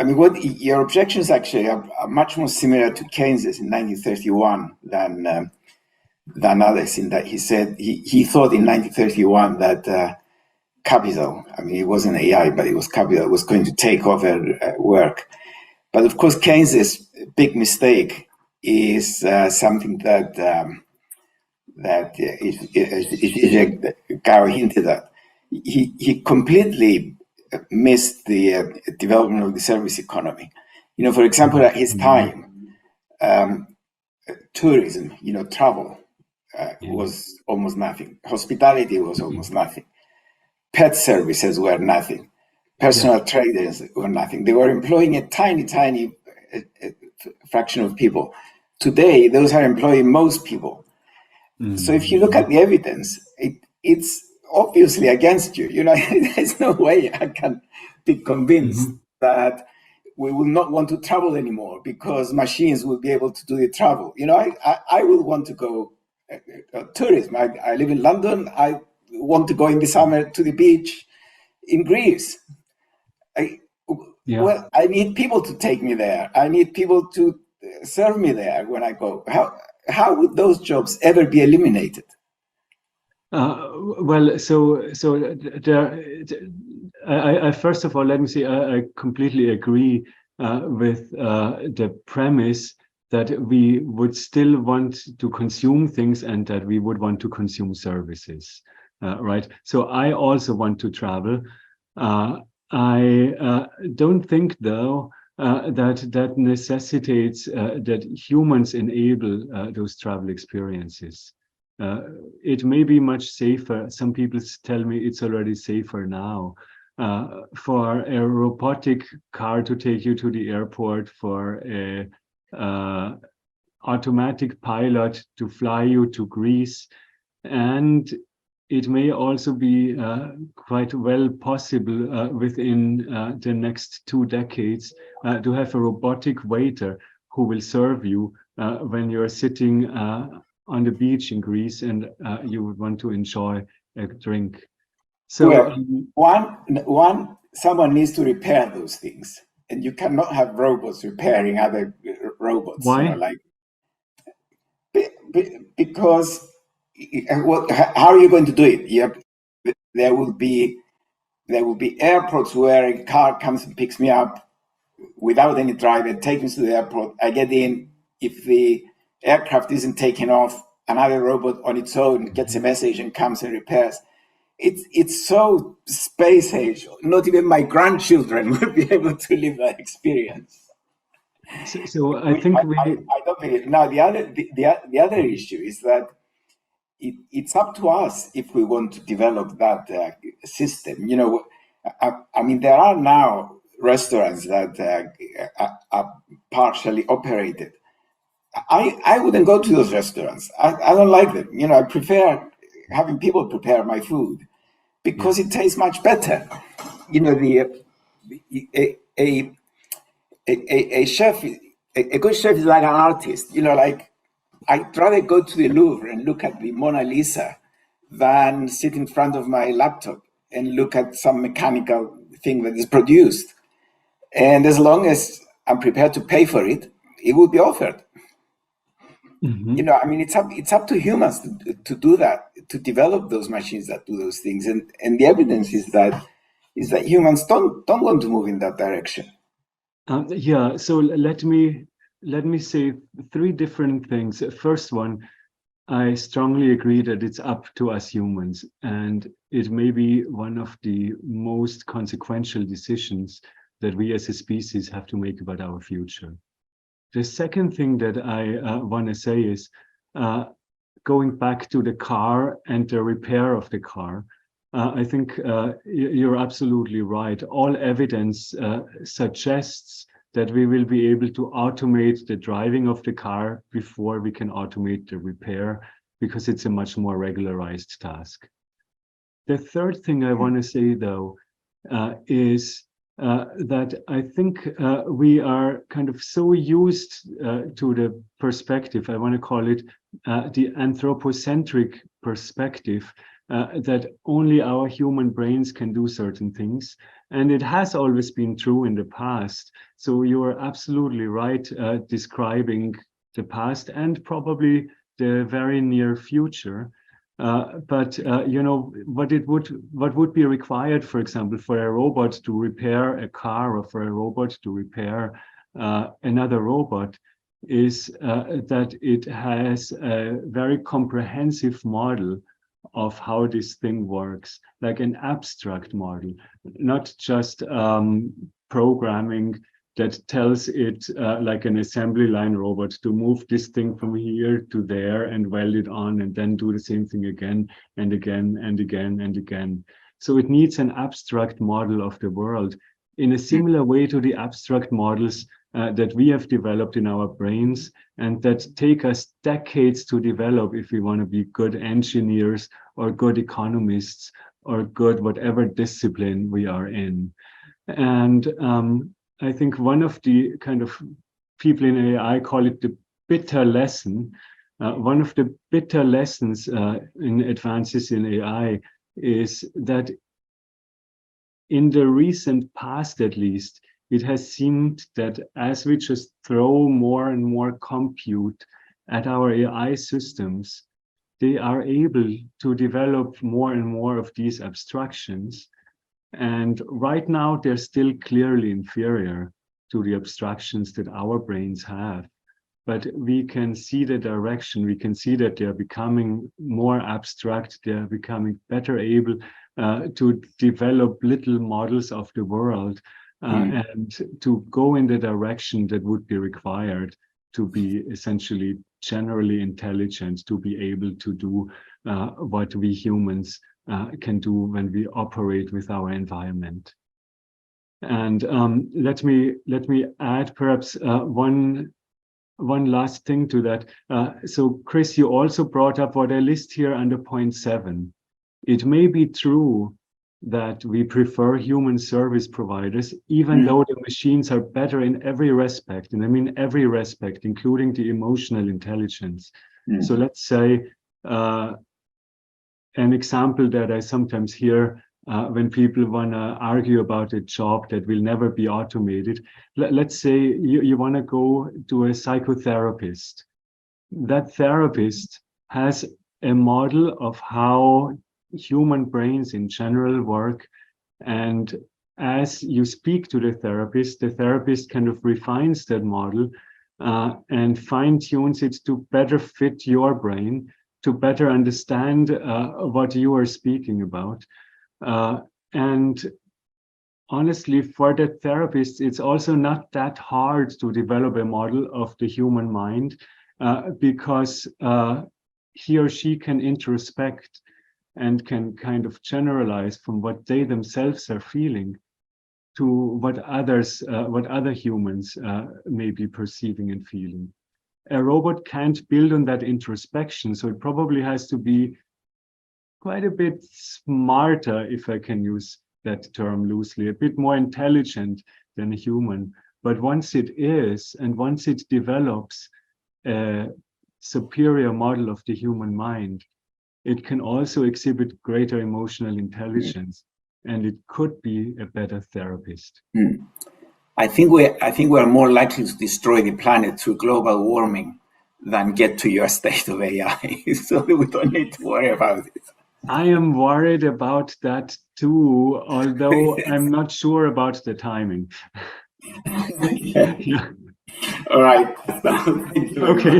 I mean, what your objections actually are much more similar to Keynes's in 1931 than others. In that he said he thought in 1931 that capital, I mean, it wasn't AI, but it was capital, was going to take over work. But of course, Keynes's big mistake is something that Gary hinted at. He completely missed the development of the service economy. You know, for example, at his time, tourism, travel was almost nothing. Hospitality was almost nothing. Pet services were nothing. Personal traders were nothing. They were employing a tiny fraction of people. Today, those are employing most people. So if you look at the evidence, it's obviously against you. There's no way I can be convinced that we will not want to travel anymore because machines will be able to do the travel. I will want to go tourism. I live in London. I want to go in the summer to the beach in Greece. Well, I need people to take me there. I need people to serve me there when I go. How would those jobs ever be eliminated? Well, I first of all, let me say, I completely agree with the premise that we would still want to consume things and that we would want to consume services, right? So I also want to travel. I don't think, though, that necessitates that humans enable those travel experiences. It may be much safer. Some people tell me it's already safer now for a robotic car to take you to the airport, for a automatic pilot to fly you to Greece, and it may also be quite well possible within the next 2 decades to have a robotic waiter who will serve you when you're sitting on the beach in Greece and you would want to enjoy a drink. So someone needs to repair those things, and you cannot have robots repairing other robots. Why? Because how are you going to do it? There will be airports where a car comes and picks me up without any driver, takes me to the airport. I get in. If the aircraft isn't taking off, another robot on its own gets a message and comes and repairs. It's so space age. Not even my grandchildren will be able to live that experience. So I think I don't think it. Now the other issue is that it's up to us if we want to develop that system. I mean, there are now restaurants that are partially operated. I wouldn't go to those restaurants. I don't like them. I prefer having people prepare my food because it tastes much better. A chef, a good chef is like an artist. Like I'd rather go to the Louvre and look at the Mona Lisa than sit in front of my laptop and look at some mechanical thing that is produced. And as long as I'm prepared to pay for it, it will be offered. I mean, it's up to humans to do that, to develop those machines that do those things. And the evidence is that humans don't want to move in that direction. So let me say 3 different things. First one, I strongly agree that it's up to us humans, and it may be one of the most consequential decisions that we as a species have to make about our future. The second thing that I want to say is going back to the car and the repair of the car. I think you're absolutely right. All evidence suggests that we will be able to automate the driving of the car before we can automate the repair, because it's a much more regularized task. The third thing I want to say, though, is that I think we are kind of so used to the perspective, I want to call it the anthropocentric perspective, that only our human brains can do certain things. And it has always been true in the past. So you are absolutely right describing the past and probably the very near future. But you know, what would be required, for example, for a robot to repair a car or for a robot to repair another robot is that it has a very comprehensive model of how this thing works, like an abstract model, not just programming that tells it like an assembly line robot to move this thing from here to there and weld it on and then do the same thing again and again and again and again. So it needs an abstract model of the world in a similar way to the abstract models that we have developed in our brains and that take us decades to develop if we want to be good engineers or good economists or good whatever discipline we are in. And I think one of the kind of people in AI call it the bitter lesson. One of the bitter lessons in advances in AI is that in the recent past, at least, it has seemed that as we just throw more and more compute at our AI systems, they are able to develop more and more of these abstractions. And right now, they're still clearly inferior to the abstractions that our brains have. But we can see the direction. We can see that they're becoming more abstract. They're becoming better able to develop little models of the world and to go in the direction that would be required to be essentially generally intelligent, to be able to do what we humans can do when we operate with our environment. And let me add perhaps one last thing to that. So Chris, you also brought up what I list here under point 7. It may be true that we prefer human service providers, even though the machines are better in every respect. And I mean every respect, including the emotional intelligence. So let's say an example that I sometimes hear when people want to argue about a job that will never be automated. Let's say you want to go to a psychotherapist. That therapist has a model of how human brains in general work. And as you speak to the therapist kind of refines that model and fine-tunes it to better fit your brain, to better understand what you are speaking about. And honestly, for the therapist, it's also not that hard to develop a model of the human mind because he or she can introspect and can kind of generalize from what they themselves are feeling to what other humans may be perceiving and feeling. A robot can't build on that introspection, so it probably has to be quite a bit smarter, if I can use that term loosely, a bit more intelligent than a human. But once it is, and once it develops a superior model of the human mind, it can also exhibit greater emotional intelligence, and it could be a better therapist. I think we're more likely to destroy the planet through global warming than get to your state of AI. So we don't need to worry about it. I am worried about that too, although I'm not sure about the timing. All right. Thank you very much. Okay.